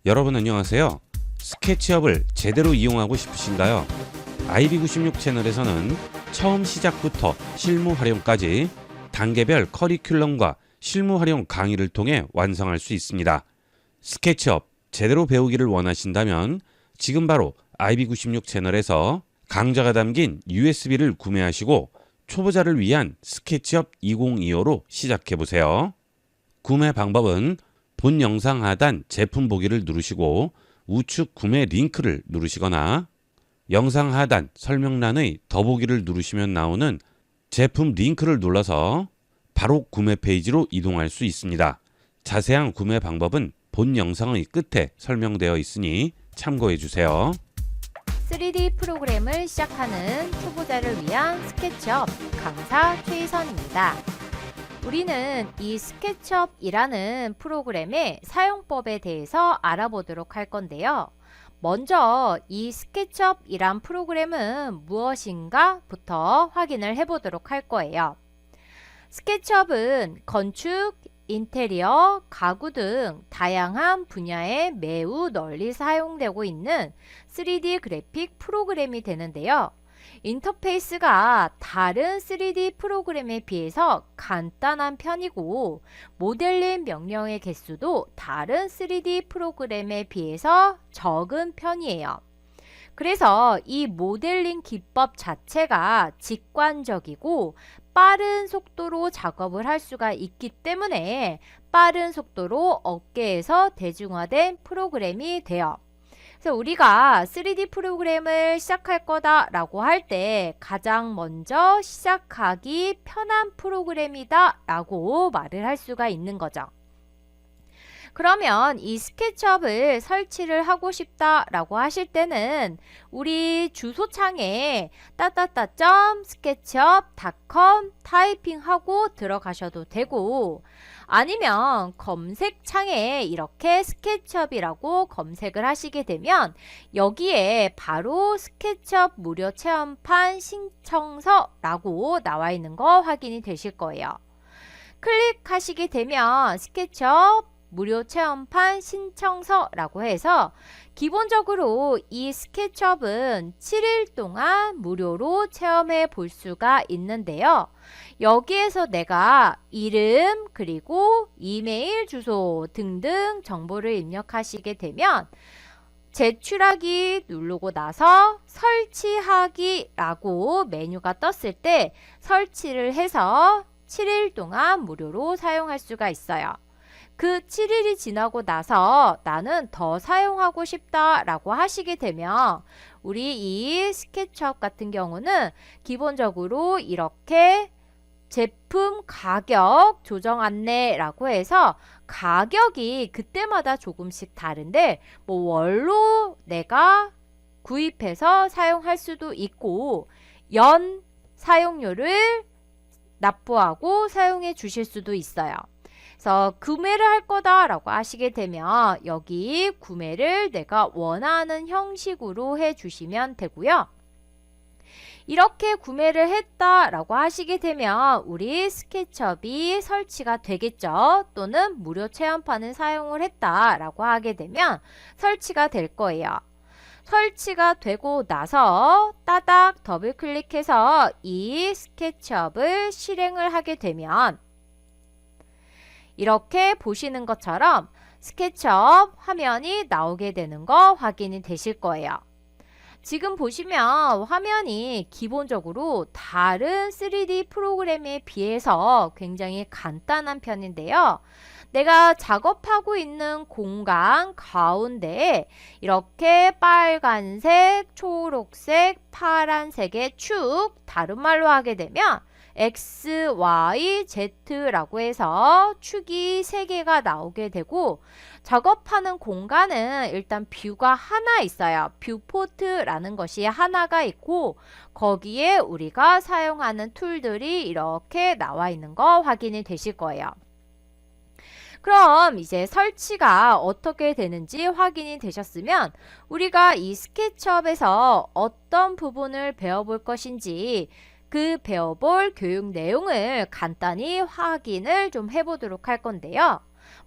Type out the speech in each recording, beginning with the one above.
여러분 안녕하세요. 스케치업을 제대로 이용하고 싶으신가요? IB96 채널에서는 처음 시작부터 실무 활용까지 단계별 커리큘럼과 실무 활용 강의를 통해 완성할 수 있습니다. 스케치업 제대로 배우기를 원하신다면 지금 바로 IB96 채널에서 강좌가 담긴 USB를 구매하시고 초보자를 위한 스케치업 2025로 시작해보세요. 구매 방법은 본 영상 하단 제품 보기를 누르시고 우측 구매 링크를 누르시거나 영상 하단 설명란의 더보기를 누르시면 나오는 제품 링크를 눌러서 바로 구매 페이지로 이동할 수 있습니다. 자세한 구매 방법은 본 영상의 끝에 설명되어 있으니 참고해 주세요. 3D 프로그램을 시작하는 초보자를 위한 스케치업 강사 최희선입니다. 우리는 이 스케치업이라는 프로그램의 사용법에 대해서 알아보도록 할 건데요. 먼저 이 스케치업이란 프로그램은 무엇인가 부터 확인을 해보도록 할 거예요. 스케치업은 건축, 인테리어, 가구 등 다양한 분야에 매우 널리 사용되고 있는 3D 그래픽 프로그램이 되는데요. 인터페이스가 다른 3D 프로그램에 비해서 간단한 편이고 모델링 명령의 개수도 다른 3D 프로그램에 비해서 적은 편이에요. 그래서 이 모델링 기법 자체가 직관적이고 빠른 속도로 작업을 할 수가 있기 때문에 빠른 속도로 업계에서 대중화된 프로그램이 돼요. 그래서 우리가 3D 프로그램을 시작할 거다 라고 할 때 가장 먼저 시작하기 편한 프로그램이다 라고 말을 할 수가 있는 거죠. 그러면 이 스케치업을 설치를 하고 싶다 라고 하실 때는 우리 주소창에 sketchup.com 타이핑하고 들어가셔도 되고 아니면 검색창에 이렇게 스케치업이라고 검색을 하시게 되면 여기에 바로 스케치업 무료 체험판 신청서라고 나와 있는 거 확인이 되실 거예요. 클릭하시게 되면 스케치업 무료 체험판 신청서라고 해서 기본적으로 이 스케치업은 7일 동안 무료로 체험해 볼 수가 있는데요. 여기에서 내가 이름 그리고 이메일 주소 등등 정보를 입력하시게 되면 제출하기 누르고 나서 설치하기 라고 메뉴가 떴을 때 설치를 해서 7일 동안 무료로 사용할 수가 있어요. 그 7일이 지나고 나서 나는 더 사용하고 싶다 라고 하시게 되면 우리 이 스케치업 같은 경우는 기본적으로 이렇게 제품 가격 조정 안내 라고 해서 가격이 그때마다 조금씩 다른데 뭐 월로 내가 구입해서 사용할 수도 있고 연 사용료를 납부하고 사용해 주실 수도 있어요. 그래서 구매를 할 거다 라고 하시게 되면 여기 구매를 내가 원하는 형식으로 해 주시면 되고요. 이렇게 구매를 했다 라고 하시게 되면 우리 스케치업이 설치가 되겠죠. 또는 무료 체험판을 사용을 했다 라고 하게 되면 설치가 될 거예요. 설치가 되고 나서 따닥 더블 클릭해서 이 스케치업을 실행을 하게 되면 이렇게 보시는 것처럼 스케치업 화면이 나오게 되는 거 확인이 되실 거예요. 지금 보시면 화면이 기본적으로 다른 3D 프로그램에 비해서 굉장히 간단한 편인데요. 내가 작업하고 있는 공간 가운데에 이렇게 빨간색, 초록색, 파란색의 축, 다른 말로 하게 되면 X, Y, Z라고 해서 축이 3개가 나오게 되고 작업하는 공간은 일단 뷰가 하나 있어요. 뷰포트라는 것이 하나가 있고 거기에 우리가 사용하는 툴들이 이렇게 나와 있는 거 확인이 되실 거예요. 그럼 이제 설치가 어떻게 되는지 확인이 되셨으면 우리가 이 스케치업에서 어떤 부분을 배워볼 것인지 그 배워볼 교육 내용을 간단히 확인을 좀 해보도록 할 건데요.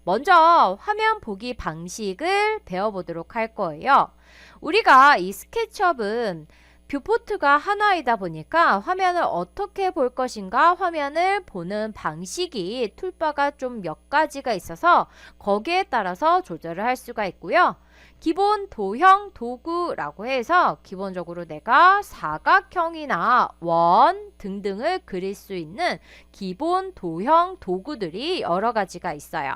먼저 화면 보기 방식을 배워보도록 할 거예요. 우리가 이 스케치업은 뷰포트가 하나이다 보니까 화면을 어떻게 볼 것인가 화면을 보는 방식이 툴바가 좀 몇 가지가 있어서 거기에 따라서 조절을 할 수가 있고요. 기본 도형 도구라고 해서 기본적으로 내가 사각형이나 원 등등을 그릴 수 있는 기본 도형 도구들이 여러 가지가 있어요.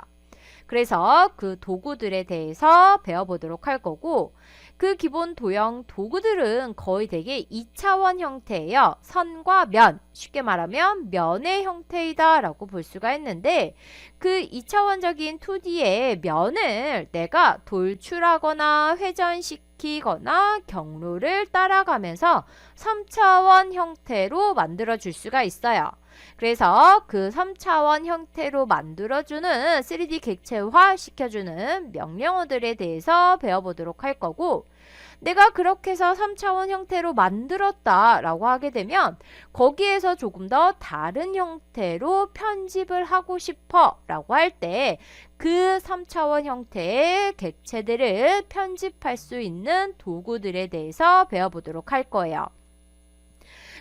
그래서 그 도구들에 대해서 배워보도록 할 거고, 그 기본 도형 도구들은 거의 되게 2차원 형태예요. 선과 면, 쉽게 말하면 면의 형태이다 라고 볼 수가 있는데, 그 2차원적인 2D의 면을 내가 돌출하거나 회전시키거나 경로를 따라가면서 3차원 형태로 만들어 줄 수가 있어요. 그래서 그 3차원 형태로 만들어주는 3D 객체화 시켜주는 명령어들에 대해서 배워보도록 할 거고, 내가 그렇게 해서 3차원 형태로 만들었다 라고 하게 되면 거기에서 조금 더 다른 형태로 편집을 하고 싶어 라고 할 때 그 3차원 형태의 객체들을 편집할 수 있는 도구들에 대해서 배워보도록 할 거예요.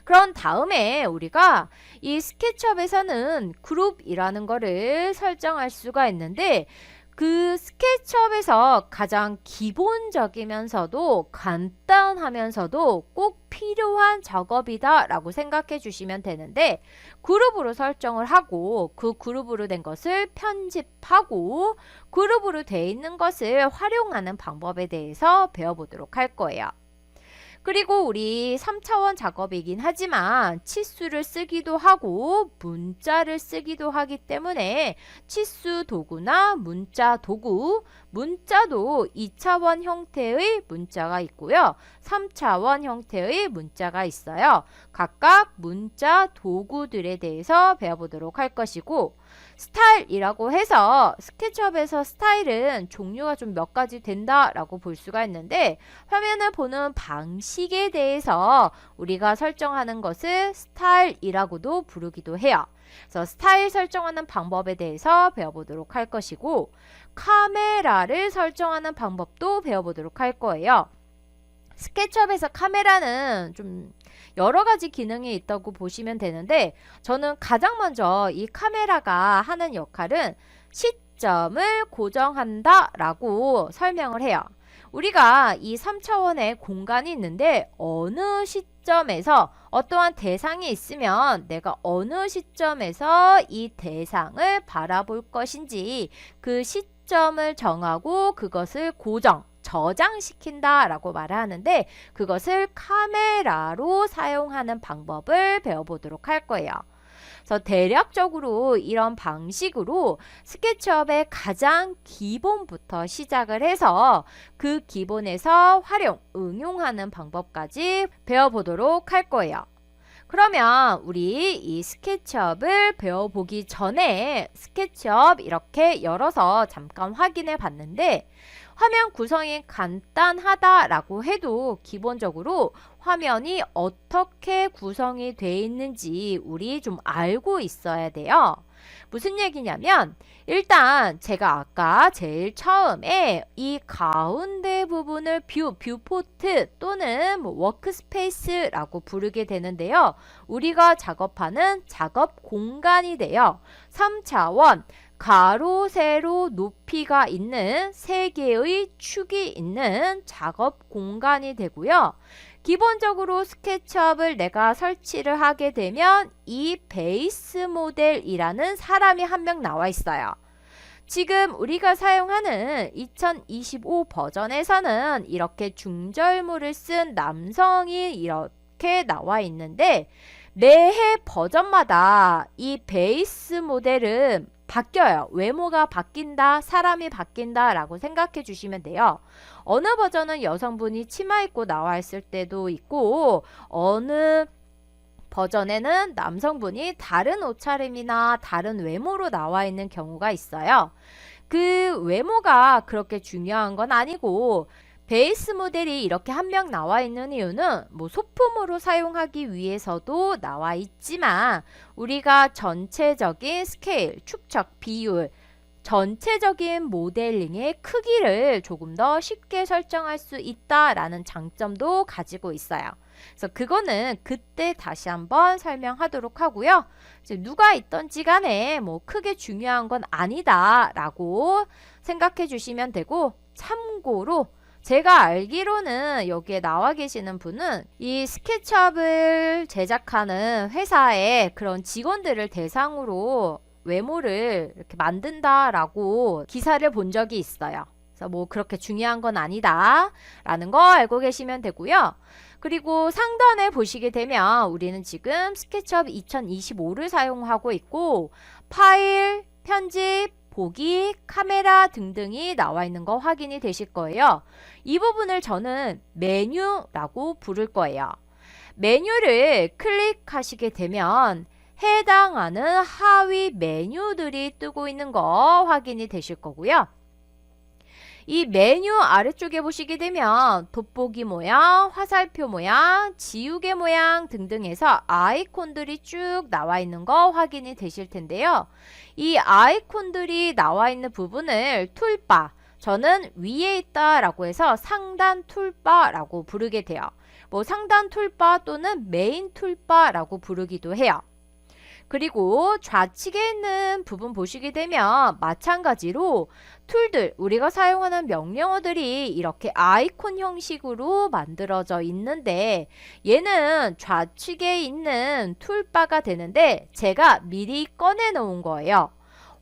그런 다음에 우리가 이 스케치업에서는 그룹이라는 거를 설정할 수가 있는데, 그 스케치업에서 가장 기본적이면서도 간단하면서도 꼭 필요한 작업이다 라고 생각해 주시면 되는데, 그룹으로 설정을 하고 그 그룹으로 된 것을 편집하고 그룹으로 되어 있는 것을 활용하는 방법에 대해서 배워보도록 할 거예요. 그리고 우리 3차원 작업이긴 하지만 치수를 쓰기도 하고 문자를 쓰기도 하기 때문에 치수 도구나 문자 도구, 문자도 2차원 형태의 문자가 있고요. 3차원 형태의 문자가 있어요. 각각 문자 도구들에 대해서 배워보도록 할 것이고, 스타일이라고 해서 스케치업에서 스타일은 종류가 좀 몇 가지 된다라고 볼 수가 있는데, 화면을 보는 방식에 대해서 우리가 설정하는 것을 스타일이라고도 부르기도 해요. 그래서 스타일 설정하는 방법에 대해서 배워보도록 할 것이고, 카메라를 설정하는 방법도 배워보도록 할 거예요. 스케치업에서 카메라는 좀 여러 가지 기능이 있다고 보시면 되는데, 저는 가장 먼저 이 카메라가 하는 역할은 시점을 고정한다 라고 설명을 해요. 우리가 이 3차원의 공간이 있는데 어느 시점에서 어떠한 대상이 있으면 내가 어느 시점에서 이 대상을 바라볼 것인지 그 시점을 정하고 그것을 저장시킨다 라고 말을 하는데, 그것을 카메라로 사용하는 방법을 배워보도록 할 거예요. 그래서 대략적으로 이런 방식으로 스케치업의 가장 기본부터 시작을 해서 그 기본에서 응용하는 방법까지 배워보도록 할 거예요. 그러면 우리 이 스케치업을 배워보기 전에 스케치업 이렇게 열어서 잠깐 확인해 봤는데, 화면 구성이 간단하다라고 해도 기본적으로 화면이 어떻게 구성이 되어 있는지 우리 좀 알고 있어야 돼요. 무슨 얘기냐면, 일단 제가 아까 제일 처음에 이 가운데 부분을 뷰포트 또는 워크스페이스라고 부르게 되는데요. 우리가 작업하는 작업 공간이 돼요. 3차원 가로, 세로, 높이가 있는 3개의 축이 있는 작업 공간이 되고요. 기본적으로 스케치업을 내가 설치를 하게 되면 이 베이스 모델이라는 사람이 한 명 나와 있어요. 지금 우리가 사용하는 2025 버전에서는 이렇게 중절모를 쓴 남성이 이렇게 나와 있는데, 매해 버전마다 이 베이스 모델은 바뀌어요. 외모가 바뀐다, 사람이 바뀐다 라고 생각해 주시면 돼요. 어느 버전은 여성분이 치마 입고 나와 있을 때도 있고, 어느 버전에는 남성분이 다른 옷차림이나 다른 외모로 나와 있는 경우가 있어요. 그 외모가 그렇게 중요한 건 아니고, 베이스 모델이 이렇게 한 명 나와 있는 이유는 소품으로 사용하기 위해서도 나와 있지만, 우리가 전체적인 스케일, 축척, 비율, 전체적인 모델링의 크기를 조금 더 쉽게 설정할 수 있다라는 장점도 가지고 있어요. 그래서 그거는 그때 다시 한번 설명하도록 하고요. 이제 누가 있던지 간에 뭐 크게 중요한 건 아니다라고 생각해 주시면 되고, 참고로 제가 알기로는 여기에 나와 계시는 분은 이 스케치업을 제작하는 회사의 그런 직원들을 대상으로 외모를 이렇게 만든다라고 기사를 본 적이 있어요. 그래서 뭐 그렇게 중요한 건 아니다 라는 거 알고 계시면 되고요. 그리고 상단에 보시게 되면 우리는 지금 스케치업 2025를 사용하고 있고, 파일, 편집, 보기, 카메라 등등이 나와 있는 거 확인이 되실 거예요. 이 부분을 저는 메뉴라고 부를 거예요. 메뉴를 클릭하시게 되면 해당하는 하위 메뉴들이 뜨고 있는 거 확인이 되실 거고요. 이 메뉴 아래쪽에 보시게 되면 돋보기 모양, 화살표 모양, 지우개 모양 등등해서 아이콘들이 쭉 나와 있는 거 확인이 되실 텐데요. 이 아이콘들이 나와 있는 부분을 툴바, 저는 위에 있다라고 해서 상단 툴바라고 부르게 돼요. 뭐 상단 툴바 또는 메인 툴바라고 부르기도 해요. 그리고 좌측에 있는 부분 보시게 되면 마찬가지로 툴들, 우리가 사용하는 명령어들이 이렇게 아이콘 형식으로 만들어져 있는데, 얘는 좌측에 있는 툴바가 되는데 제가 미리 꺼내 놓은 거예요.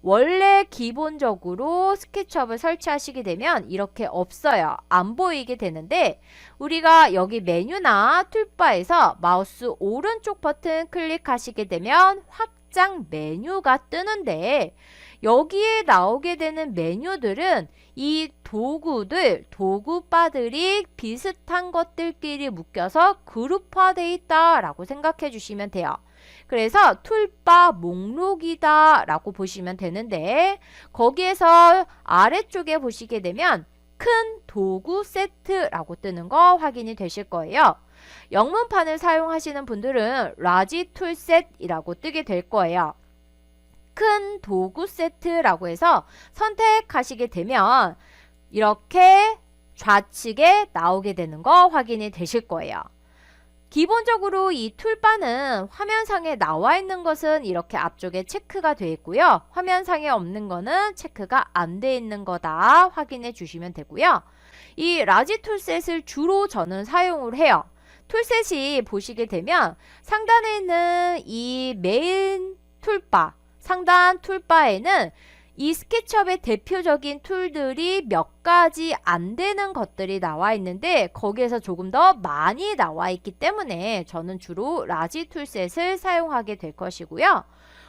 원래 기본적으로 스케치업을 설치하시게 되면 이렇게 없어요. 안 보이게 되는데, 우리가 여기 메뉴나 툴바에서 마우스 오른쪽 버튼 클릭하시게 되면 확장 메뉴가 뜨는데, 여기에 나오게 되는 메뉴들은 이 도구들, 도구바들이 비슷한 것들끼리 묶여서 그룹화되어 있다라고 생각해 주시면 돼요. 그래서 툴바 목록이다 라고 보시면 되는데, 거기에서 아래쪽에 보시게 되면 큰 도구 세트라고 뜨는 거 확인이 되실 거예요. 영문판을 사용하시는 분들은 라지 툴셋이라고 뜨게 될 거예요. 큰 도구 세트라고 해서 선택하시게 되면 이렇게 좌측에 나오게 되는 거 확인이 되실 거예요. 기본적으로 이 툴바는 화면상에 나와 있는 것은 이렇게 앞쪽에 체크가 되어 있고요. 화면상에 없는 거는 체크가 안 되어 있는 거다 확인해 주시면 되고요. 이 라지 툴셋을 주로 저는 사용을 해요. 툴셋이 보시게 되면 상단에 있는 이 메인 툴바, 상단 툴바에는 이 스케치업의 대표적인 툴들이 몇 가지 안 되는 것들이 나와 있는데, 거기에서 조금 더 많이 나와 있기 때문에 저는 주로 라지 툴셋을 사용하게 될 것이고요.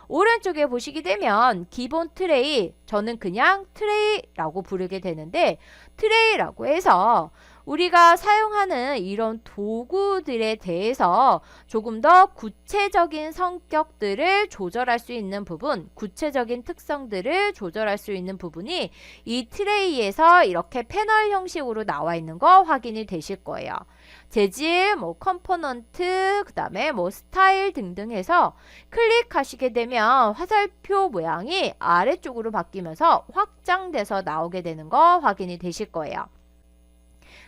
오른쪽에 보시게 되면 기본 트레이, 저는 그냥 트레이라고 부르게 되는데, 트레이라고 해서 우리가 사용하는 이런 도구들에 대해서 조금 더 구체적인 성격들을 조절할 수 있는 부분, 구체적인 특성들을 조절할 수 있는 부분이 이 트레이에서 이렇게 패널 형식으로 나와 있는 거 확인이 되실 거예요. 재질, 뭐 컴포넌트, 그 다음에 뭐 스타일 등등 해서 클릭하시게 되면 화살표 모양이 아래쪽으로 바뀌면서 확장돼서 나오게 되는 거 확인이 되실 거예요.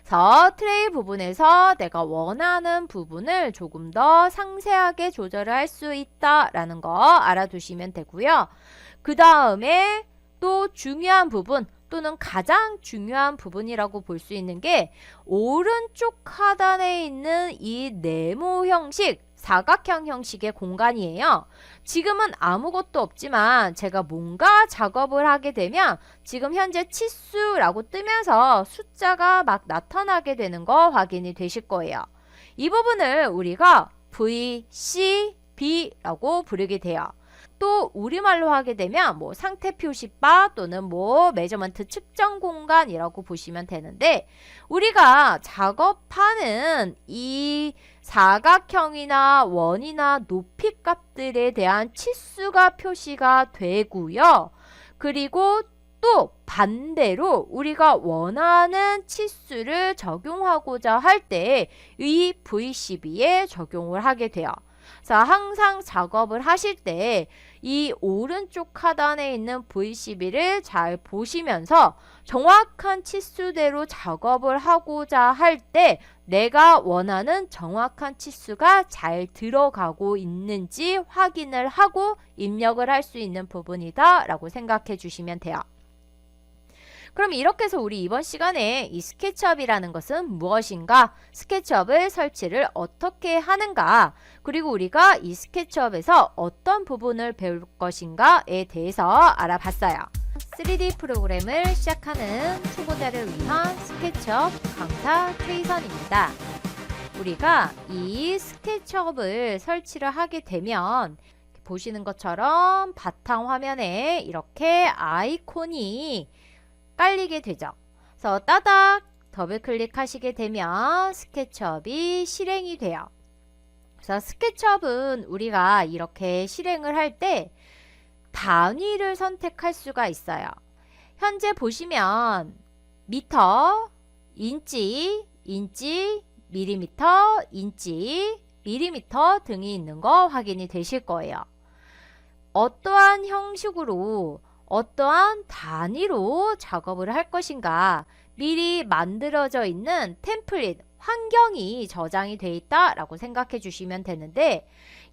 그래서 트레이 부분에서 내가 원하는 부분을 조금 더 상세하게 조절을 할 수 있다라는 거 알아두시면 되고요. 그 다음에 또 중요한 부분 또는 가장 중요한 부분이라고 볼 수 있는 게 오른쪽 하단에 있는 이 네모 형식, 사각형 형식의 공간이에요. 지금은 아무것도 없지만 제가 뭔가 작업을 하게 되면 지금 현재 치수라고 뜨면서 숫자가 막 나타나게 되는 거 확인이 되실 거예요. 이 부분을 우리가 VCB라고 부르게 돼요. 또 우리말로 하게 되면 뭐 상태 표시바 또는 뭐 메저먼트 측정 공간이라고 보시면 되는데, 우리가 작업하는 이 사각형이나 원이나 높이 값들에 대한 치수가 표시가 되고요. 그리고 또 반대로 우리가 원하는 치수를 적용하고자 할 때 이 VCB에 적용을 하게 돼요. 그래서 항상 작업을 하실 때 이 오른쪽 하단에 있는 V12를 잘 보시면서 정확한 치수대로 작업을 하고자 할 때 내가 원하는 정확한 치수가 잘 들어가고 있는지 확인을 하고 입력을 할 수 있는 부분이다 라고 생각해 주시면 돼요. 그럼 이렇게 해서 우리 이번 시간에 이 스케치업이라는 것은 무엇인가, 스케치업을 설치를 어떻게 하는가, 그리고 우리가 이 스케치업에서 어떤 부분을 배울 것인가에 대해서 알아봤어요. 3D 프로그램을 시작하는 초보자를 위한 스케치업 강사 최희선입니다. 우리가 이 스케치업을 설치를 하게 되면 보시는 것처럼 바탕 화면에 이렇게 아이콘이 깔리게 되죠. 그래서 따닥 더블 클릭하시게 되면 스케치업이 실행이 돼요. 그래서 스케치업은 우리가 이렇게 실행을 할 때 단위를 선택할 수가 있어요. 현재 보시면 미터, 인치, 밀리미터, 인치, 밀리미터 등이 있는 거 확인이 되실 거예요. 어떠한 형식으로 어떠한 단위로 작업을 할 것인가 미리 만들어져 있는 템플릿, 환경이 저장이 되어 있다라고 생각해 주시면 되는데,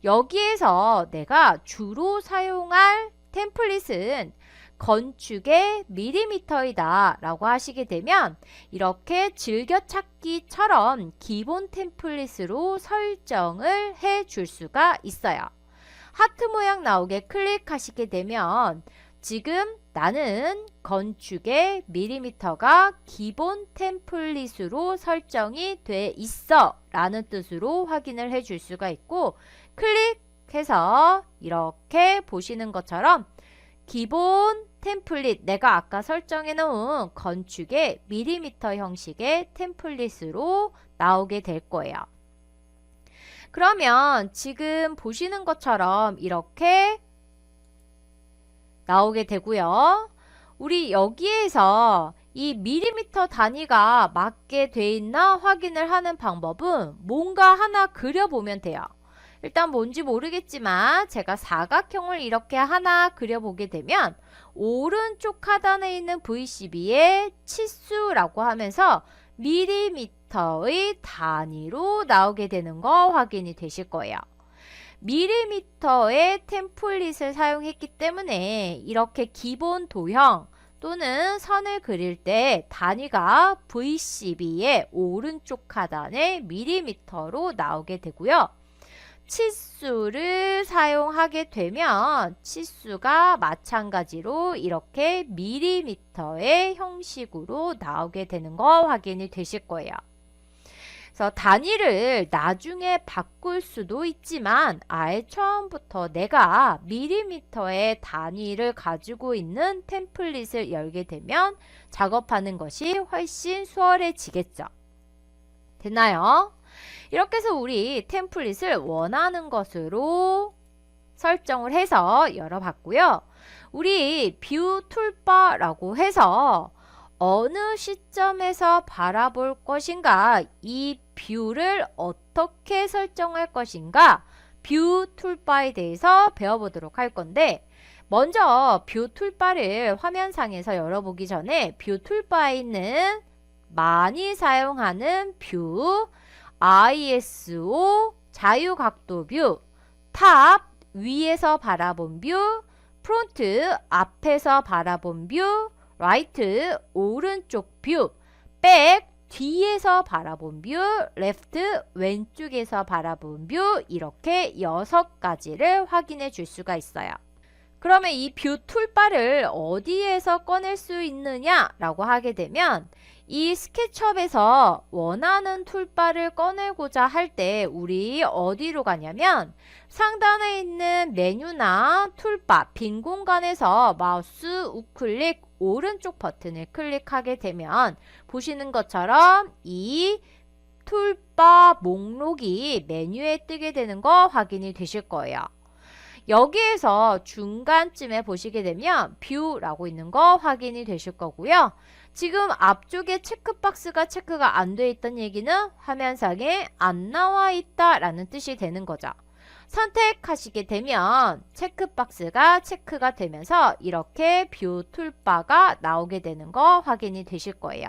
여기에서 내가 주로 사용할 템플릿은 건축의 밀리미터이다 라고 하시게 되면 이렇게 즐겨찾기처럼 기본 템플릿으로 설정을 해 줄 수가 있어요. 하트 모양 나오게 클릭하시게 되면 지금 나는 건축의 밀리미터가 기본 템플릿으로 설정이 돼 있어 라는 뜻으로 확인을 해 줄 수가 있고, 클릭해서 이렇게 보시는 것처럼 기본 템플릿, 내가 아까 설정해 놓은 건축의 밀리미터 형식의 템플릿으로 나오게 될 거예요. 그러면 지금 보시는 것처럼 이렇게 나오게 되고요. 우리 여기에서 이 밀리미터 단위가 맞게 돼 있나 확인을 하는 방법은 뭔가 하나 그려보면 돼요. 일단 뭔지 모르겠지만 제가 사각형을 이렇게 하나 그려보게 되면 오른쪽 하단에 있는 V12의 치수라고 하면서 밀리미터의 단위로 나오게 되는 거 확인이 되실 거예요. 밀리미터의 템플릿을 사용했기 때문에 이렇게 기본 도형 또는 선을 그릴 때 단위가 V12의 오른쪽 하단에 밀리미터로 나오게 되고요. 치수를 사용하게 되면 치수가 마찬가지로 이렇게 밀리미터의 형식으로 나오게 되는 거 확인이 되실 거예요. 그래서 단위를 나중에 바꿀 수도 있지만 아예 처음부터 내가 밀리미터의 단위를 가지고 있는 템플릿을 열게 되면 작업하는 것이 훨씬 수월해지겠죠. 됐나요? 이렇게 해서 우리 템플릿을 원하는 것으로 설정을 해서 열어봤고요. 우리 뷰 툴바라고 해서 어느 시점에서 바라볼 것인가, 이 뷰를 어떻게 설정할 것인가, 뷰 툴바에 대해서 배워보도록 할 건데, 먼저 뷰 툴바를 화면상에서 열어보기 전에 뷰 툴바에 있는 많이 사용하는 뷰, ISO, 자유각도 뷰, 탑, 위에서 바라본 뷰, 프론트, 앞에서 바라본 뷰, 라이트, 오른쪽 뷰, 백, 뒤에서 바라본 뷰, 레프트, 왼쪽에서 바라본 뷰, 이렇게 6가지를 확인해 줄 수가 있어요. 그러면 이 뷰 툴바를 어디에서 꺼낼 수 있느냐 라고 하게 되면 이 스케치업에서 원하는 툴바를 꺼내고자 할 때 우리 어디로 가냐면 상단에 있는 메뉴나 툴바, 빈 공간에서 마우스 우클릭 오른쪽 버튼을 클릭하게 되면 보시는 것처럼 이 툴바 목록이 메뉴에 뜨게 되는 거 확인이 되실 거예요. 여기에서 중간쯤에 보시게 되면 뷰라고 있는 거 확인이 되실 거고요. 지금 앞쪽에 체크박스가 체크가 안 돼 있던 얘기는 화면상에 안 나와 있다 라는 뜻이 되는 거죠. 선택하시게 되면 체크박스가 체크가 되면서 이렇게 뷰 툴바가 나오게 되는 거 확인이 되실 거예요.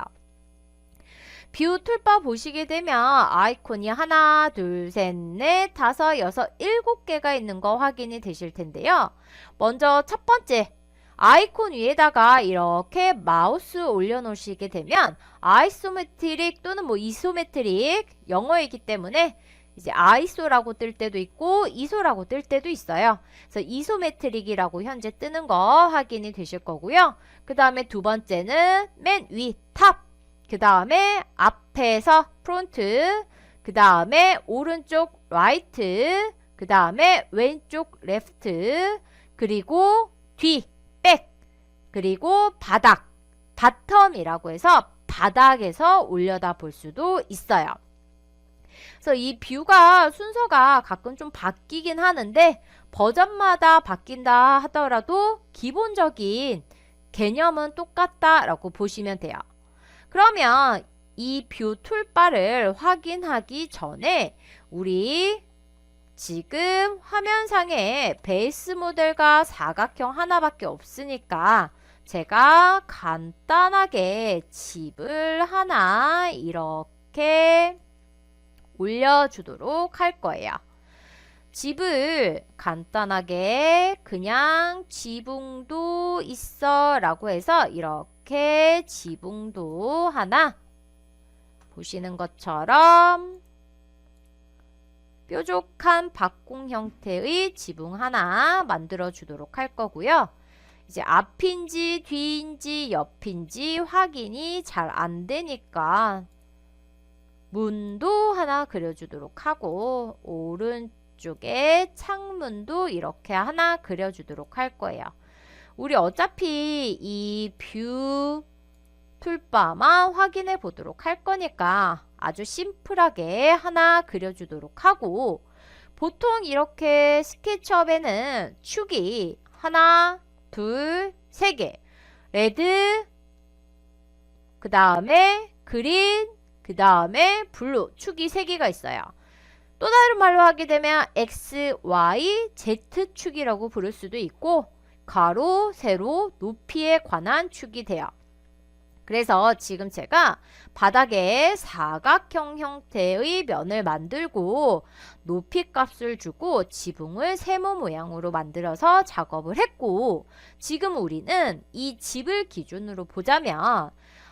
뷰 툴바 보시게 되면 아이콘이 하나, 둘, 셋, 넷, 다섯, 여섯, 일곱 개가 있는 거 확인이 되실 텐데요. 먼저 첫 번째 아이콘 위에다가 이렇게 마우스 올려놓으시게 되면 아이소메트릭 또는 이소메트릭 영어이기 때문에 이제 아이소라고 뜰 때도 있고 이소라고 뜰 때도 있어요. 그래서 이소메트릭이라고 현재 뜨는 거 확인이 되실 거고요. 그 다음에 두 번째는 맨 위 탑. 그 다음에 앞에서 프론트. 그 다음에 오른쪽 라이트. 그 다음에 왼쪽 레프트. 그리고 뒤 백. 그리고 바닥. 바텀이라고 해서 바닥에서 올려다 볼 수도 있어요. 그래서 이 뷰가 순서가 가끔 좀 바뀌긴 하는데 버전마다 바뀐다 하더라도 기본적인 개념은 똑같다라고 보시면 돼요. 그러면 이 뷰 툴바를 확인하기 전에 우리 지금 화면상에 베이스 모델과 사각형 하나밖에 없으니까 제가 간단하게 집을 하나 이렇게 올려주도록 할 거예요. 집을 간단하게 그냥 지붕도 있어 라고 해서 이렇게 지붕도 하나 보시는 것처럼 뾰족한 박공 형태의 지붕 하나 만들어 주도록 할 거고요. 이제 앞인지 뒤인지 옆인지 확인이 잘 안 되니까 문도 하나 그려주도록 하고 오른쪽에 창문도 이렇게 하나 그려주도록 할 거예요. 우리 어차피 이 뷰 툴바만 확인해 보도록 할 거니까 아주 심플하게 하나 그려주도록 하고 보통 이렇게 스케치업에는 축이 하나, 둘, 세 개 레드 그 다음에 그린 그 다음에 블루 축이 3개가 있어요. 또 다른 말로 하게 되면 X, Y, Z 축이라고 부를 수도 있고 가로, 세로, 높이에 관한 축이 돼요. 그래서 지금 제가 바닥에 사각형 형태의 면을 만들고 높이 값을 주고 지붕을 세모 모양으로 만들어서 작업을 했고 지금 우리는 이 집을 기준으로 보자면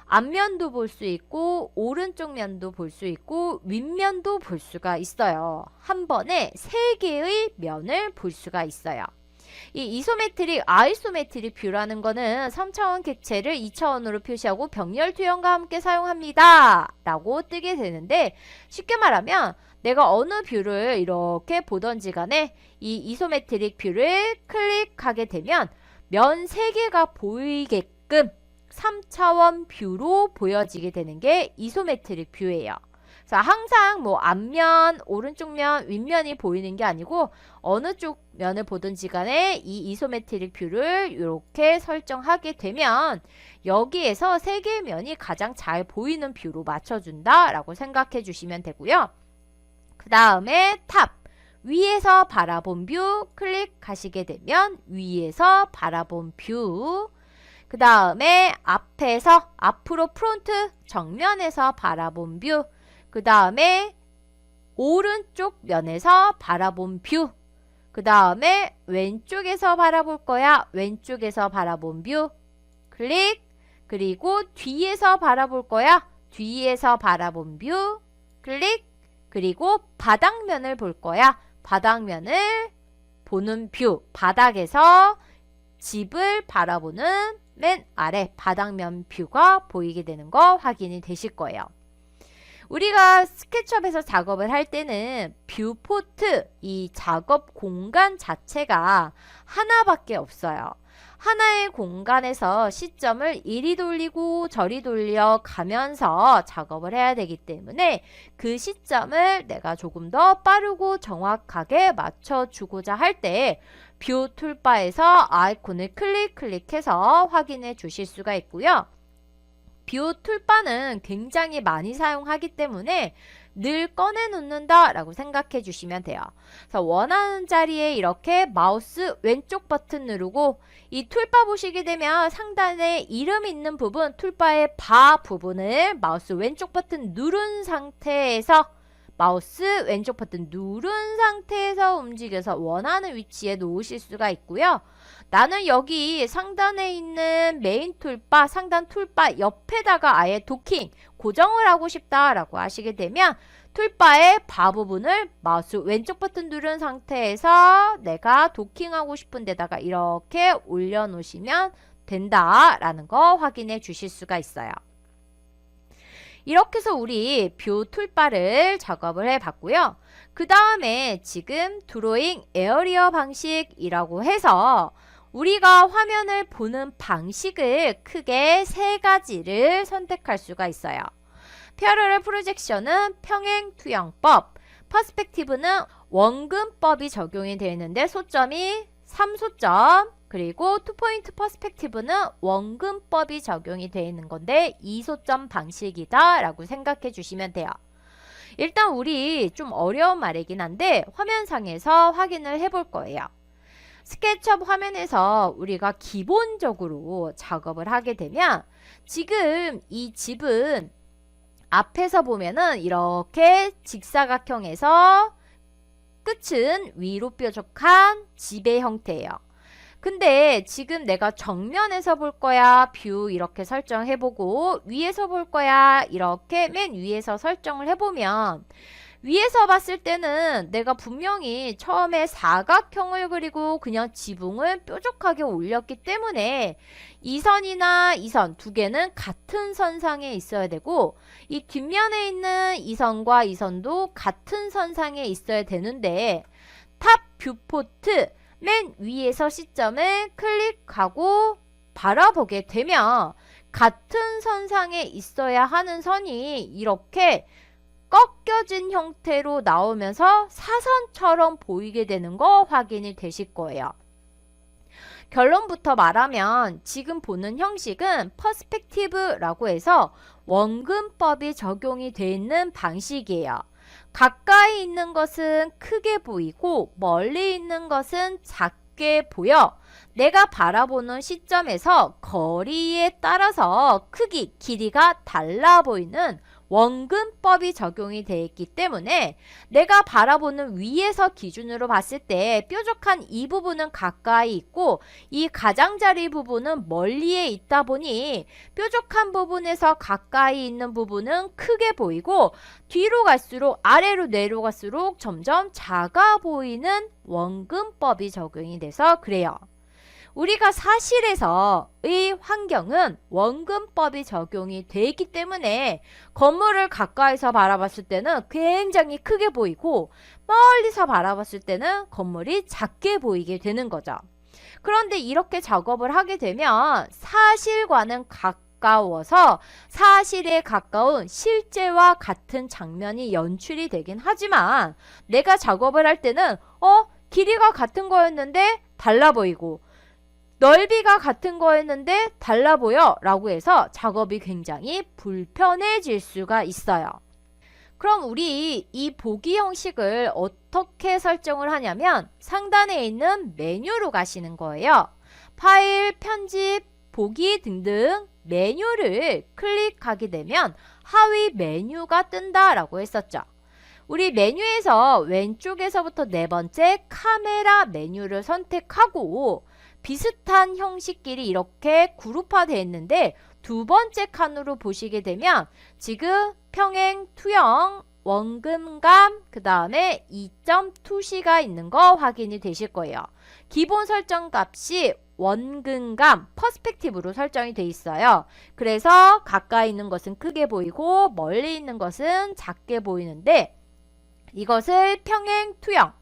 앞면도 볼 수 있고 오른쪽 면도 볼 수 있고 윗면도 볼 수가 있어요. 한 번에 3개의 면을 볼 수가 있어요. 이 이소메트릭, 아이소메트릭 뷰라는 거는 3차원 객체를 2차원으로 표시하고 병렬 투영과 함께 사용합니다. 라고 뜨게 되는데 쉽게 말하면 내가 어느 뷰를 이렇게 보던지 간에 이 이소메트릭 뷰를 클릭하게 되면 면 3개가 보이게끔 3차원 뷰로 보여지게 되는 게 이소메트릭 뷰예요. 자, 항상 앞면, 오른쪽 면, 윗면이 보이는 게 아니고 어느 쪽 면을 보든지 간에 이 이소메트릭 뷰를 이렇게 설정하게 되면 여기에서 3개의 면이 가장 잘 보이는 뷰로 맞춰준다 라고 생각해 주시면 되고요. 그 다음에 탑, 위에서 바라본 뷰 클릭하시게 되면 위에서 바라본 뷰 그 다음에 앞에서 앞으로 프론트 정면에서 바라본 뷰 그 다음에 오른쪽 면에서 바라본 뷰 그 다음에 왼쪽에서 바라볼 거야 왼쪽에서 바라본 뷰 클릭 그리고 뒤에서 바라볼 거야 뒤에서 바라본 뷰 클릭 그리고 바닥면을 볼 거야 바닥면을 보는 뷰 바닥에서 집을 바라보는 맨 아래 바닥면 뷰가 보이게 되는 거 확인이 되실 거예요. 우리가 스케치업에서 작업을 할 때는 뷰포트 이 작업 공간 자체가 하나밖에 없어요. 하나의 공간에서 시점을 이리 돌리고 저리 돌려 가면서 작업을 해야 되기 때문에 그 시점을 내가 조금 더 빠르고 정확하게 맞춰주고자 할 때 뷰 툴바에서 아이콘을 클릭해서 확인해 주실 수가 있고요. 뷰 툴바는 굉장히 많이 사용하기 때문에 늘 꺼내 놓는다 라고 생각해 주시면 돼요. 그래서 원하는 자리에 이렇게 마우스 왼쪽 버튼 누르고 이 툴바 보시게 되면 상단에 이름 있는 부분, 툴바의 바 부분을 마우스 왼쪽 버튼 누른 상태에서 마우스 왼쪽 버튼 누른 상태에서 움직여서 원하는 위치에 놓으실 수가 있고요. 나는 여기 상단에 있는 메인 툴바, 상단 툴바 옆에다가 아예 도킹, 고정을 하고 싶다라고 하시게 되면 툴바의 바 부분을 마우스 왼쪽 버튼 누른 상태에서 내가 도킹하고 싶은 데다가 이렇게 올려놓으시면 된다라는 거 확인해 주실 수가 있어요. 이렇게 해서 우리 뷰 툴바를 작업을 해봤고요. 그 다음에 지금 드로잉 에어리어 방식이라고 해서 우리가 화면을 보는 방식을 크게 세 가지를 선택할 수가 있어요. 패러럴 프로젝션은 평행 투영법, 퍼스펙티브는 원근법이 적용이 되어 있는데 소점이 3소점, 그리고 투포인트 퍼스펙티브는 원근법이 적용이 되어 있는 건데 2소점 방식이다 라고 생각해 주시면 돼요. 일단 우리 좀 어려운 말이긴 한데 화면상에서 확인을 해 볼 거예요. 스케치업 화면에서 우리가 기본적으로 작업을 하게 되면 지금 이 집은 앞에서 보면은 이렇게 직사각형에서 끝은 위로 뾰족한 집의 형태예요. 근데 지금 내가 정면에서 볼 거야 뷰 이렇게 설정해보고 위에서 볼 거야 이렇게 맨 위에서 설정을 해보면 위에서 봤을 때는 내가 분명히 처음에 사각형을 그리고 그냥 지붕을 뾰족하게 올렸기 때문에 이 선이나 이 선 두 개는 같은 선상에 있어야 되고 이 뒷면에 있는 이 선과 이 선도 같은 선상에 있어야 되는데 탑 뷰포트 맨 위에서 시점을 클릭하고 바라보게 되면 같은 선상에 있어야 하는 선이 이렇게 꺾여진 형태로 나오면서 사선처럼 보이게 되는 거 확인이 되실 거예요. 결론부터 말하면 지금 보는 형식은 퍼스펙티브라고 해서 원근법이 적용이 되어 있는 방식이에요. 가까이 있는 것은 크게 보이고 멀리 있는 것은 작게 보여. 내가 바라보는 시점에서 거리에 따라서 크기, 길이가 달라 보이는 원근법이 적용이 되어 있기 때문에 내가 바라보는 위에서 기준으로 봤을 때 뾰족한 이 부분은 가까이 있고 이 가장자리 부분은 멀리에 있다 보니 뾰족한 부분에서 가까이 있는 부분은 크게 보이고 뒤로 갈수록 아래로 내려갈수록 점점 작아 보이는 원근법이 적용이 돼서 그래요. 우리가 사실에서의 환경은 원근법이 적용이 되어 있기 때문에 건물을 가까이서 바라봤을 때는 굉장히 크게 보이고 멀리서 바라봤을 때는 건물이 작게 보이게 되는 거죠. 그런데 이렇게 작업을 하게 되면 사실과는 가까워서 사실에 가까운 실제와 같은 장면이 연출이 되긴 하지만 내가 작업을 할 때는 길이가 같은 거였는데 달라 보이고 넓이가 같은 거였는데 달라 보여 라고 해서 작업이 굉장히 불편해질 수가 있어요. 그럼 우리 이 보기 형식을 어떻게 설정을 하냐면 상단에 있는 메뉴로 가시는 거예요. 파일, 편집, 보기 등등 메뉴를 클릭하게 되면 하위 메뉴가 뜬다라고 했었죠. 우리 메뉴에서 왼쪽에서부터 네 번째 카메라 메뉴를 선택하고 비슷한 형식끼리 이렇게 그룹화되어 있는데 두 번째 칸으로 보시게 되면 지금 평행, 투영, 원근감, 그 다음에 2.2C가 있는 거 확인이 되실 거예요. 기본 설정 값이 원근감, 퍼스펙티브로 설정이 돼 있어요. 그래서 가까이 있는 것은 크게 보이고 멀리 있는 것은 작게 보이는데 이것을 평행, 투영,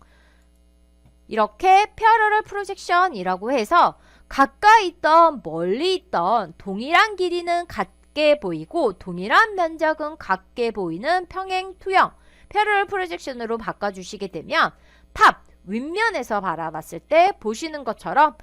이렇게 패러럴 프로젝션이라고 해서 가까이 있던 멀리 있던 동일한 길이는 같게 보이고 동일한 면적은 같게 보이는 평행 투영 패러럴 프로젝션으로 바꿔주시게 되면 탑 윗면에서 바라봤을 때 보시는 것처럼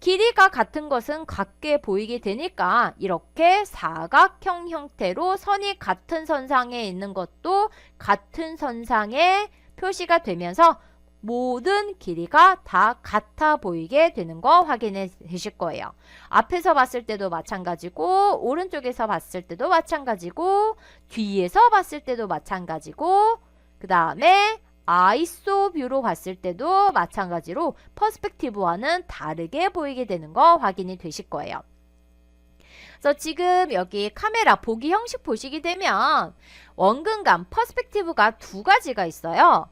길이가 같은 것은 같게 보이게 되니까 이렇게 사각형 형태로 선이 같은 선상에 있는 것도 같은 선상에 표시가 되면서 모든 길이가 다 같아 보이게 되는 거 확인해 되실 거예요. 앞에서 봤을 때도 마찬가지고, 오른쪽에서 봤을 때도 마찬가지고, 뒤에서 봤을 때도 마찬가지고, 그 다음에 아이소 뷰로 봤을 때도 마찬가지로 퍼스펙티브와는 다르게 보이게 되는 거 확인이 되실 거예요. 그래서 지금 여기 카메라 보기 형식 보시게 되면 원근감, 퍼스펙티브가 두 가지가 있어요.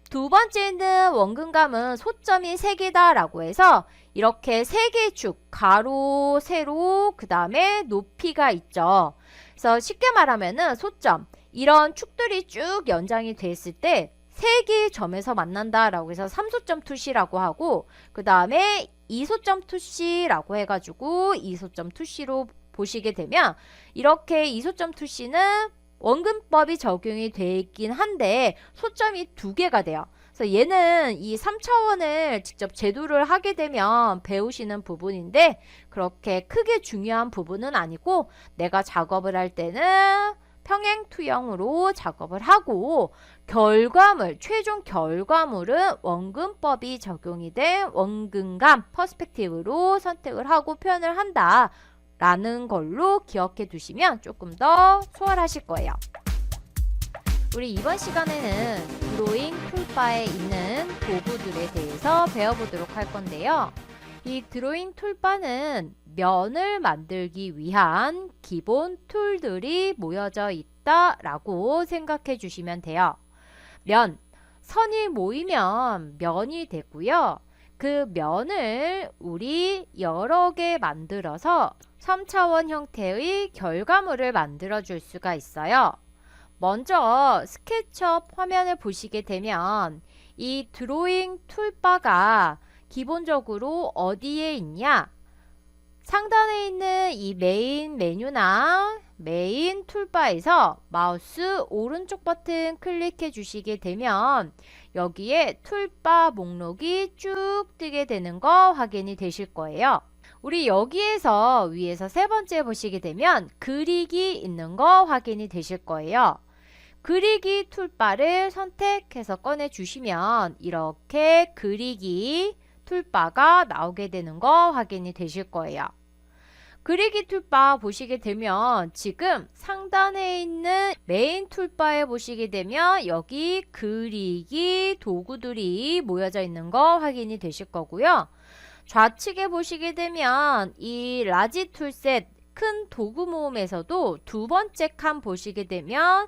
두 번째는 원근감은 소점이 3개다 라고 해서 이렇게 3개의 축, 가로, 세로, 그 다음에 높이가 있죠. 그래서 쉽게 말하면은 소점, 이런 축들이 쭉 연장이 됐을 때 3개의 점에서 만난다 라고 해서 3소점 투시라고 하고, 그 다음에 2소점 투시라고 해가지고 2소점 투시로 보시게 되면, 이렇게 2소점 투시는 원근법이 적용이 되긴 한데 소점이 2개가 돼요. 그래서 얘는 이 3차원을 직접 제도를 하게 되면 배우시는 부분인데 그렇게 크게 중요한 부분은 아니고, 내가 작업을 할 때는 평행 투영으로 작업을 하고 결과물, 최종 결과물은 원근법이 적용이 된 원근감, 퍼스펙티브로 선택을 하고 표현을 한다 라는 걸로 기억해 두시면 조금 더 수월하실 거예요. 우리 이번 시간에는 드로잉 툴바에 있는 도구들에 대해서 배워보도록 할 건데요. 이 드로잉 툴바는 면을 만들기 위한 기본 툴들이 모여져 있다라고 생각해 주시면 돼요. 면, 선이 모이면 면이 되고요. 그 면을 우리 여러 개 만들어서 3차원 형태의 결과물을 만들어 줄 수가 있어요. 먼저 스케치업 화면을 보시게 되면 이 드로잉 툴바가 기본적으로 어디에 있냐? 상단에 있는 이 메인 메뉴나 메인 툴바에서 마우스 오른쪽 버튼 클릭해 주시게 되면 여기에 툴바 목록이 쭉 뜨게 되는 거 확인이 되실 거예요. 우리 여기에서 위에서 세 번째 보시게 되면 그리기 있는 거 확인이 되실 거예요. 그리기 툴바를 선택해서 꺼내 주시면 이렇게 그리기 툴바가 나오게 되는 거 확인이 되실 거예요. 그리기 툴바 보시게 되면 지금 상단에 있는 메인 툴바에 보시게 되면 여기 그리기 도구들이 모여져 있는 거 확인이 되실 거고요. 좌측에 보시게 되면 이 라지 툴셋 큰 도구 모음에서도 두 번째 칸 보시게 되면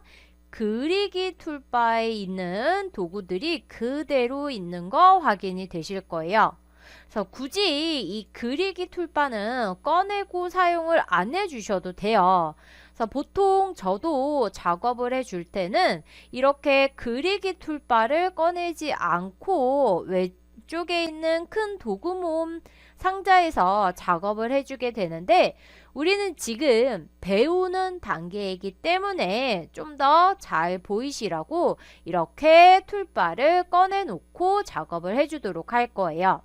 그리기 툴바에 있는 도구들이 그대로 있는 거 확인이 되실 거예요. 그래서 굳이 이 그리기 툴바는 꺼내고 사용을 안 해주셔도 돼요. 그래서 보통 저도 작업을 해줄 때는 이렇게 그리기 툴바를 꺼내지 않고 왼쪽에 있는 큰 도구 모음 상자에서 작업을 해주게 되는데, 우리는 지금 배우는 단계이기 때문에 좀 더 잘 보이시라고 이렇게 툴바를 꺼내 놓고 작업을 해주도록 할 거예요.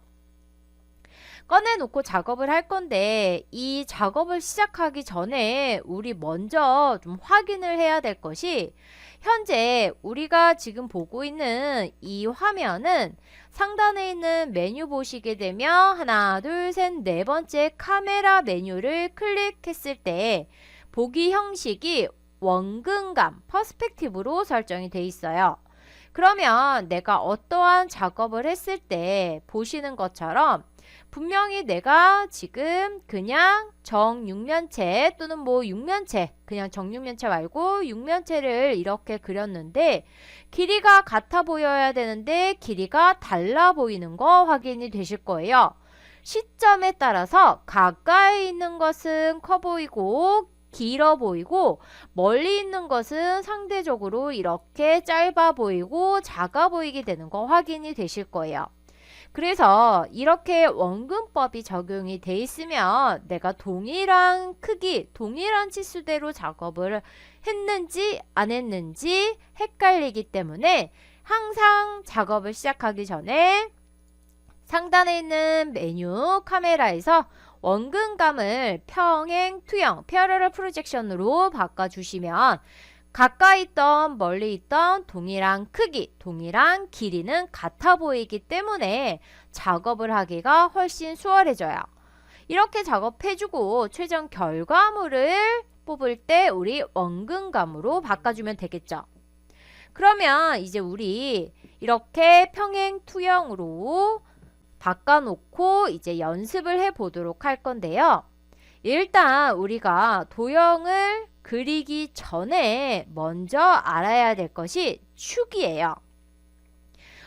꺼내 놓고 작업을 할 건데 이 작업을 시작하기 전에 우리 먼저 좀 확인을 해야 될 것이, 현재 우리가 지금 보고 있는 이 화면은 상단에 있는 메뉴 보시게 되면 하나, 둘, 셋, 네 번째 카메라 메뉴를 클릭했을 때 보기 형식이 원근감, 퍼스펙티브로 설정이 돼 있어요. 그러면 내가 어떠한 작업을 했을 때 보시는 것처럼 분명히 내가 지금 그냥 정육면체 또는 뭐 육면체, 그냥 정육면체 말고 육면체를 이렇게 그렸는데 길이가 같아 보여야 되는데 길이가 달라 보이는 거 확인이 되실 거예요. 시점에 따라서 가까이 있는 것은 커 보이고 길어 보이고 멀리 있는 것은 상대적으로 이렇게 짧아 보이고 작아 보이게 되는 거 확인이 되실 거예요. 그래서 이렇게 원근법이 적용이 돼 있으면 내가 동일한 크기, 동일한 치수대로 작업을 했는지 안 했는지 헷갈리기 때문에 항상 작업을 시작하기 전에 상단에 있는 메뉴 카메라에서 원근감을 평행, 투영, 패러럴 프로젝션으로 바꿔주시면 가까이 있던 멀리 있던 동일한 크기, 동일한 길이는 같아 보이기 때문에 작업을 하기가 훨씬 수월해져요. 이렇게 작업해주고 최종 결과물을 뽑을 때 우리 원근감으로 바꿔주면 되겠죠. 그러면 이제 우리 이렇게 평행 투영으로 바꿔놓고 이제 연습을 해보도록 할 건데요. 일단 우리가 도형을 그리기 전에 먼저 알아야 될 것이 축이에요.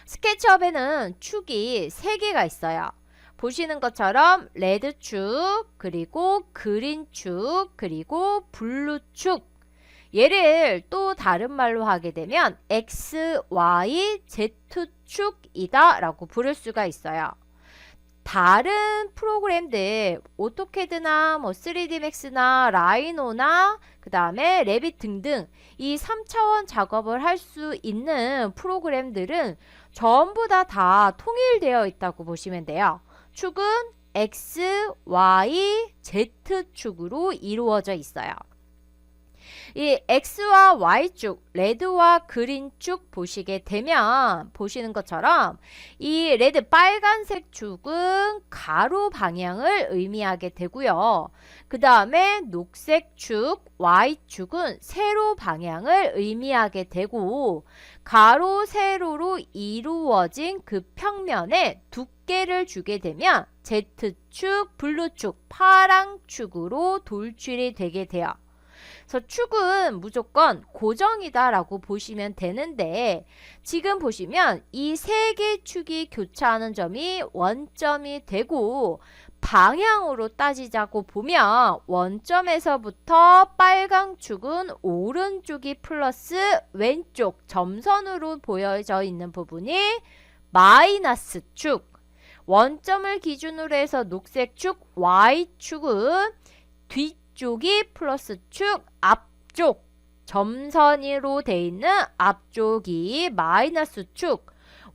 스케치업에는 축이 3개가 있어요. 보시는 것처럼 레드 축, 그리고 그린 축, 그리고 블루 축. 얘를 또 다른 말로 하게 되면 X, Y, Z 축이다 라고 부를 수가 있어요. 다른 프로그램들 오토캐드나 3D 맥스나 라이노나 그 다음에 레빗 등등 이 3차원 작업을 할 수 있는 프로그램들은 전부 다 통일되어 있다고 보시면 돼요. 축은 X, Y, Z 축으로 이루어져 있어요. 이 X와 Y축, 레드와 그린축 보시게 되면 보시는 것처럼 이 레드 빨간색 축은 가로 방향을 의미하게 되고요. 그 다음에 녹색 축, Y축은 세로 방향을 의미하게 되고 가로, 세로로 이루어진 그 평면에 두께를 주게 되면 Z축, 블루축, 파랑축으로 돌출이 되게 돼요. 그래서 축은 무조건 고정이다 라고 보시면 되는데 지금 보시면 이 3개 축이 교차하는 점이 원점이 되고 방향으로 따지자고 보면 원점에서부터 빨강 축은 오른쪽이 플러스 왼쪽 점선으로 보여져 있는 부분이 마이너스 축, 원점을 기준으로 해서 녹색 축 Y축은 뒤쪽이 플러스 축, 앞쪽 점선으로 되어 있는 앞쪽이 마이너스 축,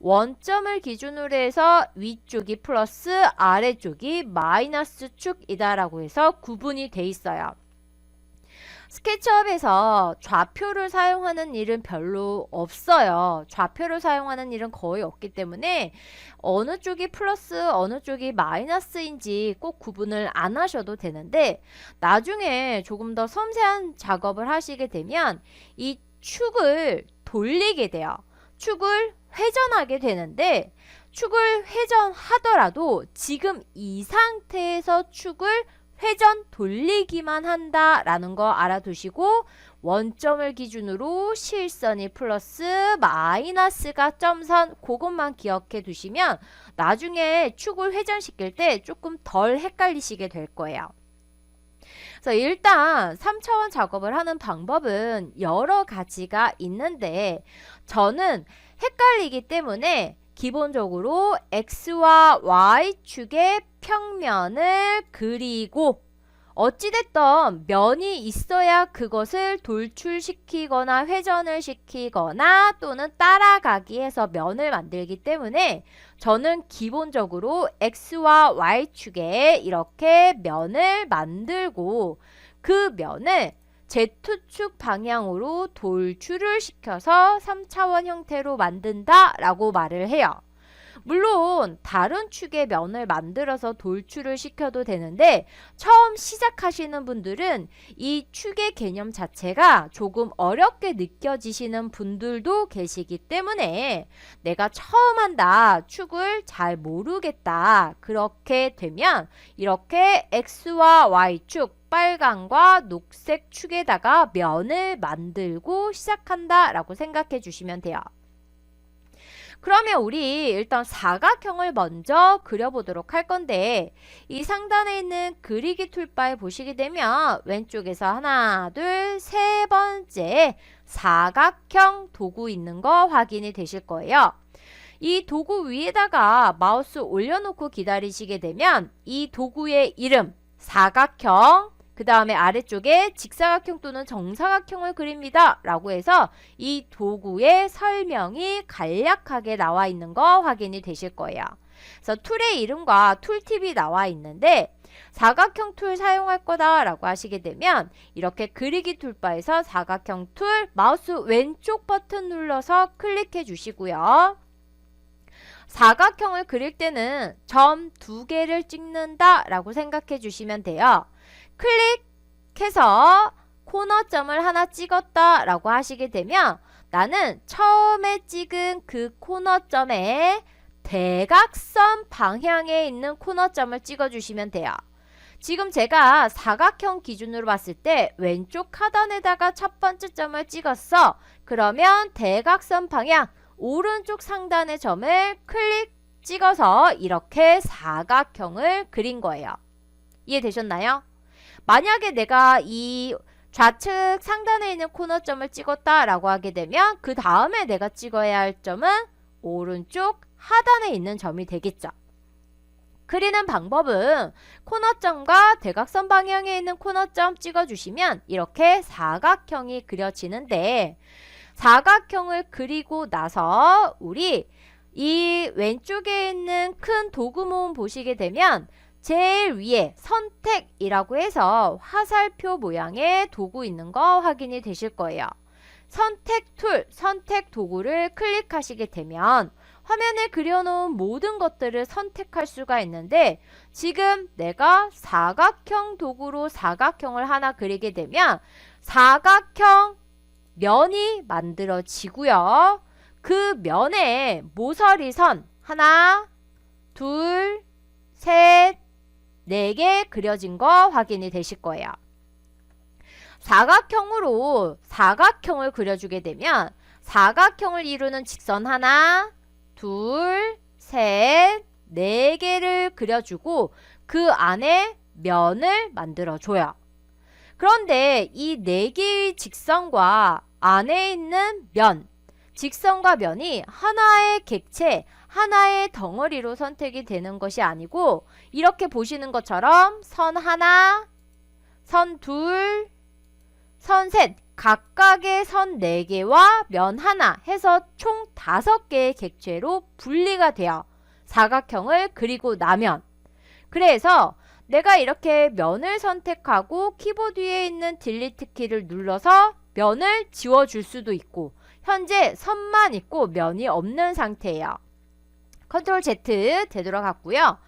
원점을 기준으로 해서 위쪽이 플러스 아래쪽이 마이너스 축이다 라고 해서 구분이 돼 있어요. 스케치업에서 좌표를 사용하는 일은 별로 없어요. 좌표를 사용하는 일은 거의 없기 때문에 어느 쪽이 플러스 어느 쪽이 마이너스인지 꼭 구분을 안 하셔도 되는데 나중에 조금 더 섬세한 작업을 하시게 되면 이 축을 돌리게 돼요. 축을 회전하게 되는데 축을 회전하더라도 지금 이 상태에서 축을 회전 돌리기만 한다라는 거 알아두시고 원점을 기준으로 실선이 플러스 마이너스가 점선 그것만 기억해 두시면 나중에 축을 회전시킬 때 조금 덜 헷갈리시게 될 거예요. 그래서 일단 3차원 작업을 하는 방법은 여러 가지가 있는데 저는 헷갈리기 때문에 기본적으로 X와 Y축의 평면을 그리고 어찌됐든 면이 있어야 그것을 돌출시키거나 회전을 시키거나 또는 따라가기 해서 면을 만들기 때문에 저는 기본적으로 X와 Y축에 이렇게 면을 만들고 그 면을 Z축 방향으로 돌출을 시켜서 3차원 형태로 만든다 라고 말을 해요. 물론 다른 축의 면을 만들어서 돌출을 시켜도 되는데 처음 시작하시는 분들은 이 축의 개념 자체가 조금 어렵게 느껴지시는 분들도 계시기 때문에 내가 처음 한다, 축을 잘 모르겠다 그렇게 되면 이렇게 X와 Y축 빨강과 녹색 축에다가 면을 만들고 시작한다 라고 생각해 주시면 돼요. 그러면 우리 일단 사각형을 먼저 그려보도록 할 건데 이 상단에 있는 그리기 툴바에 보시게 되면 왼쪽에서 하나, 둘, 세 번째 사각형 도구 있는 거 확인이 되실 거예요. 이 도구 위에다가 마우스 올려놓고 기다리시게 되면 이 도구의 이름 사각형 그 다음에 아래쪽에 직사각형 또는 정사각형을 그립니다 라고 해서 이 도구의 설명이 간략하게 나와 있는 거 확인이 되실 거예요. 그래서 툴의 이름과 툴팁이 나와 있는데 사각형 툴 사용할 거다 라고 하시게 되면 이렇게 그리기 툴바에서 사각형 툴 마우스 왼쪽 버튼 눌러서 클릭해 주시고요. 사각형을 그릴 때는 점 2개를 찍는다 라고 생각해 주시면 돼요. 클릭해서 코너점을 하나 찍었다 라고 하시게 되면 나는 처음에 찍은 그 코너점에 대각선 방향에 있는 코너점을 찍어 주시면 돼요. 지금 제가 사각형 기준으로 봤을 때 왼쪽 하단에다가 첫 번째 점을 찍었어. 그러면 대각선 방향 오른쪽 상단의 점을 클릭 찍어서 이렇게 사각형을 그린 거예요. 이해되셨나요? 만약에 내가 이 좌측 상단에 있는 코너점을 찍었다 라고 하게 되면 그 다음에 내가 찍어야 할 점은 오른쪽 하단에 있는 점이 되겠죠. 그리는 방법은 코너점과 대각선 방향에 있는 코너점 찍어주시면 이렇게 사각형이 그려지는데 사각형을 그리고 나서 우리 이 왼쪽에 있는 큰 도구 모음 보시게 되면 제일 위에 선택이라고 해서 화살표 모양의 도구 있는 거 확인이 되실 거예요. 선택 툴, 선택 도구를 클릭하시게 되면 화면에 그려놓은 모든 것들을 선택할 수가 있는데 지금 내가 사각형 도구로 사각형을 하나 그리게 되면 사각형 면이 만들어지고요. 그 면에 모서리 선 하나, 둘, 셋, 4개 그려진 거 확인이 되실 거예요. 사각형으로 사각형을 그려주게 되면 사각형을 이루는 직선 하나, 둘, 셋, 4개를 그려주고 그 안에 면을 만들어줘요. 그런데 이 4개의 직선과 안에 있는 면, 직선과 면이 하나의 객체, 하나의 덩어리로 선택이 되는 것이 아니고 이렇게 보시는 것처럼 선 하나, 선 둘, 선 셋, 각각의 선 4개와 면 하나 해서 총 5개의 객체로 분리가 돼요. 사각형을 그리고 나면. 그래서 내가 이렇게 면을 선택하고 키보드 위에 있는 딜리트 키를 눌러서 면을 지워줄 수도 있고 현재 선만 있고 면이 없는 상태예요. 컨트롤 Z 되돌아갔고요.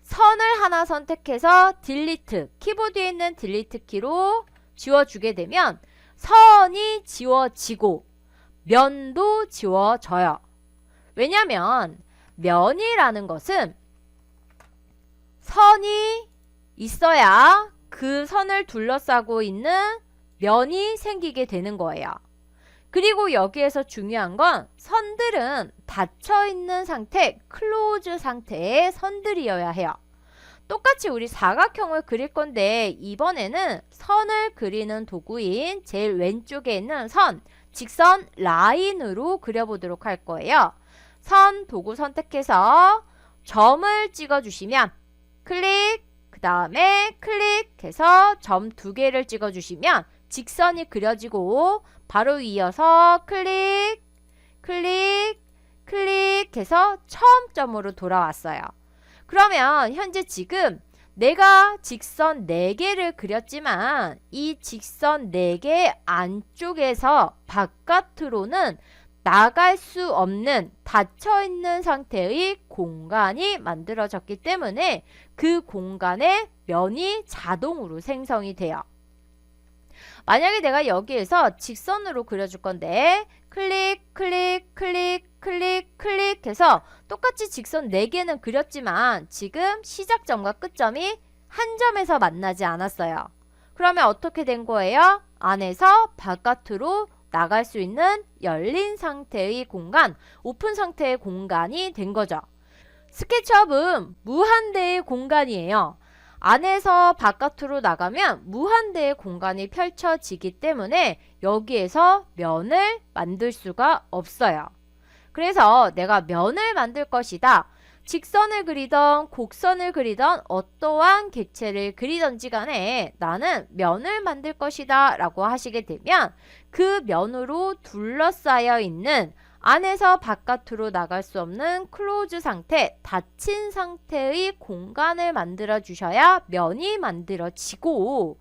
선을 하나 선택해서 딜리트, 키보드에 있는 딜리트 키로 지워주게 되면 선이 지워지고 면도 지워져요. 왜냐면 면이라는 것은 선이 있어야 그 선을 둘러싸고 있는 면이 생기게 되는 거예요. 그리고 여기에서 중요한 건 선들은 닫혀있는 상태, 클로즈 상태의 선들이어야 해요. 똑같이 우리 사각형을 그릴 건데 이번에는 선을 그리는 도구인 제일 왼쪽에 있는 선, 직선 라인으로 그려보도록 할 거예요. 선 도구 선택해서 점을 찍어주시면 클릭, 그 다음에 클릭해서 점 2개를 찍어주시면 직선이 그려지고 바로 이어서 클릭, 클릭, 클릭해서 처음 점으로 돌아왔어요. 그러면 현재 지금 내가 직선 4개를 그렸지만 이 직선 4개 안쪽에서 바깥으로는 나갈 수 없는 닫혀있는 상태의 공간이 만들어졌기 때문에 그 공간에 면이 자동으로 생성이 돼요. 만약에 내가 여기에서 직선으로 그려줄 건데 클릭, 클릭, 클릭, 클릭, 클릭해서 똑같이 직선 4개는 그렸지만 지금 시작점과 끝점이 한 점에서 만나지 않았어요. 그러면 어떻게 된 거예요? 안에서 바깥으로 나갈 수 있는 열린 상태의 공간, 오픈 상태의 공간이 된 거죠. 스케치업은 무한대의 공간이에요. 안에서 바깥으로 나가면 무한대의 공간이 펼쳐지기 때문에 여기에서 면을 만들 수가 없어요. 그래서 내가 면을 만들 것이다. 직선을 그리던 곡선을 그리던 어떠한 객체를 그리던지 간에 나는 면을 만들 것이다 라고 하시게 되면 그 면으로 둘러싸여 있는 안에서 바깥으로 나갈 수 없는 클로즈 상태, 닫힌 상태의 공간을 만들어 주셔야 면이 만들어지고,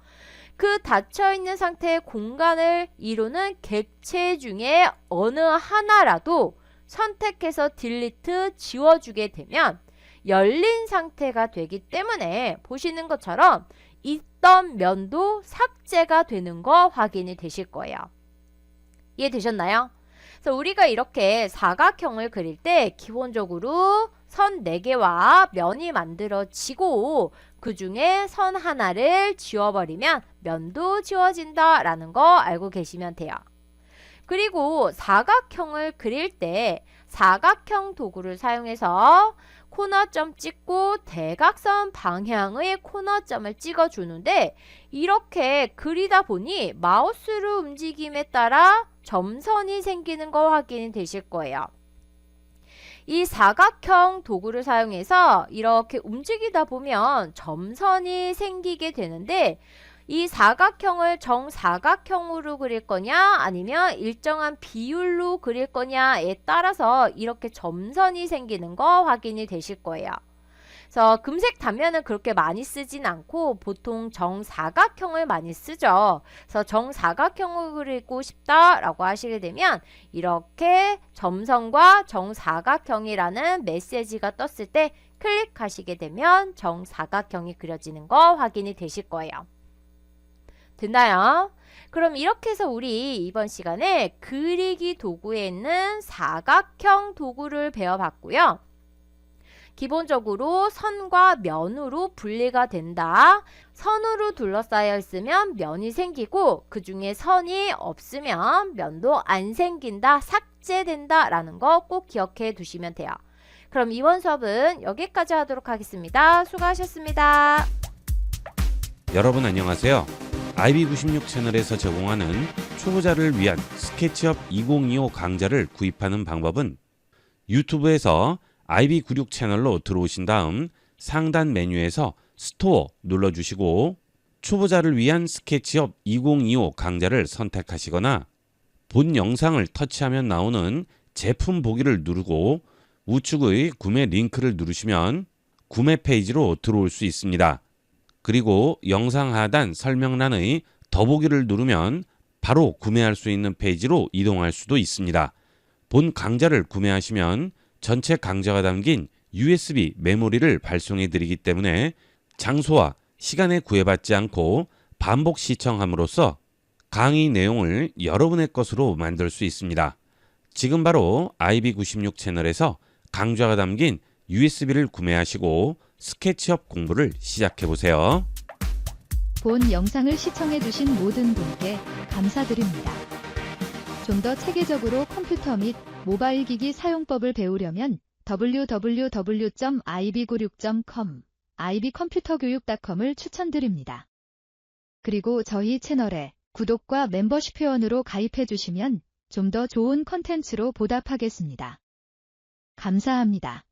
그 닫혀있는 상태의 공간을 이루는 객체 중에 어느 하나라도 선택해서 딜리트 지워주게 되면 열린 상태가 되기 때문에 보시는 것처럼 있던 면도 삭제가 되는 거 확인이 되실 거예요. 이해되셨나요? 그래서 우리가 이렇게 사각형을 그릴 때 기본적으로 선 4개와 면이 만들어지고 그 중에 선 하나를 지워버리면 면도 지워진다 라는 거 알고 계시면 돼요. 그리고 사각형을 그릴 때 사각형 도구를 사용해서 코너점 찍고 대각선 방향의 코너점을 찍어주는데, 이렇게 그리다 보니 마우스를 움직임에 따라 점선이 생기는 거 확인이 되실 거예요. 이 사각형 도구를 사용해서 이렇게 움직이다 보면 점선이 생기게 되는데, 이 사각형을 정사각형으로 그릴 거냐 아니면 일정한 비율로 그릴 거냐에 따라서 이렇게 점선이 생기는 거 확인이 되실 거예요. 그래서 금색 단면은 그렇게 많이 쓰진 않고 보통 정사각형을 많이 쓰죠. 그래서 정사각형을 그리고 싶다라고 하시게 되면 이렇게 점선과 정사각형이라는 메시지가 떴을 때 클릭하시게 되면 정사각형이 그려지는 거 확인이 되실 거예요. 됐나요? 그럼 이렇게 해서 우리 이번 시간에 그리기 도구에 있는 사각형 도구를 배워봤고요. 기본적으로 선과 면으로 분리가 된다. 선으로 둘러싸여 있으면 면이 생기고 그 중에 선이 없으면 면도 안 생긴다, 삭제된다 라는 거 꼭 기억해 두시면 돼요. 그럼 이번 수업은 여기까지 하도록 하겠습니다. 수고하셨습니다. 여러분 안녕하세요. IB96 채널에서 제공하는 초보자를 위한 스케치업 2025 강좌를 구입하는 방법은 유튜브에서 IB96 채널로 들어오신 다음 상단 메뉴에서 스토어 눌러주시고 초보자를 위한 스케치업 2025 강좌를 선택하시거나 본 영상을 터치하면 나오는 제품 보기를 누르고 우측의 구매 링크를 누르시면 구매 페이지로 들어올 수 있습니다. 그리고 영상 하단 설명란의 더보기를 누르면 바로 구매할 수 있는 페이지로 이동할 수도 있습니다. 본 강좌를 구매하시면 전체 강좌가 담긴 USB 메모리를 발송해 드리기 때문에 장소와 시간에 구애받지 않고 반복 시청함으로써 강의 내용을 여러분의 것으로 만들 수 있습니다. 지금 바로 IB96 채널에서 강좌가 담긴 USB를 구매하시고 스케치업 공부를 시작해보세요. 본 영상을 시청해주신 모든 분께 감사드립니다. 좀 더 체계적으로 컴퓨터 및 모바일 기기 사용법을 배우려면 www.ib96.com, ib컴퓨터교육.com을 추천드립니다. 그리고 저희 채널에 구독과 멤버십 회원으로 가입해주시면 좀 더 좋은 컨텐츠로 보답하겠습니다. 감사합니다.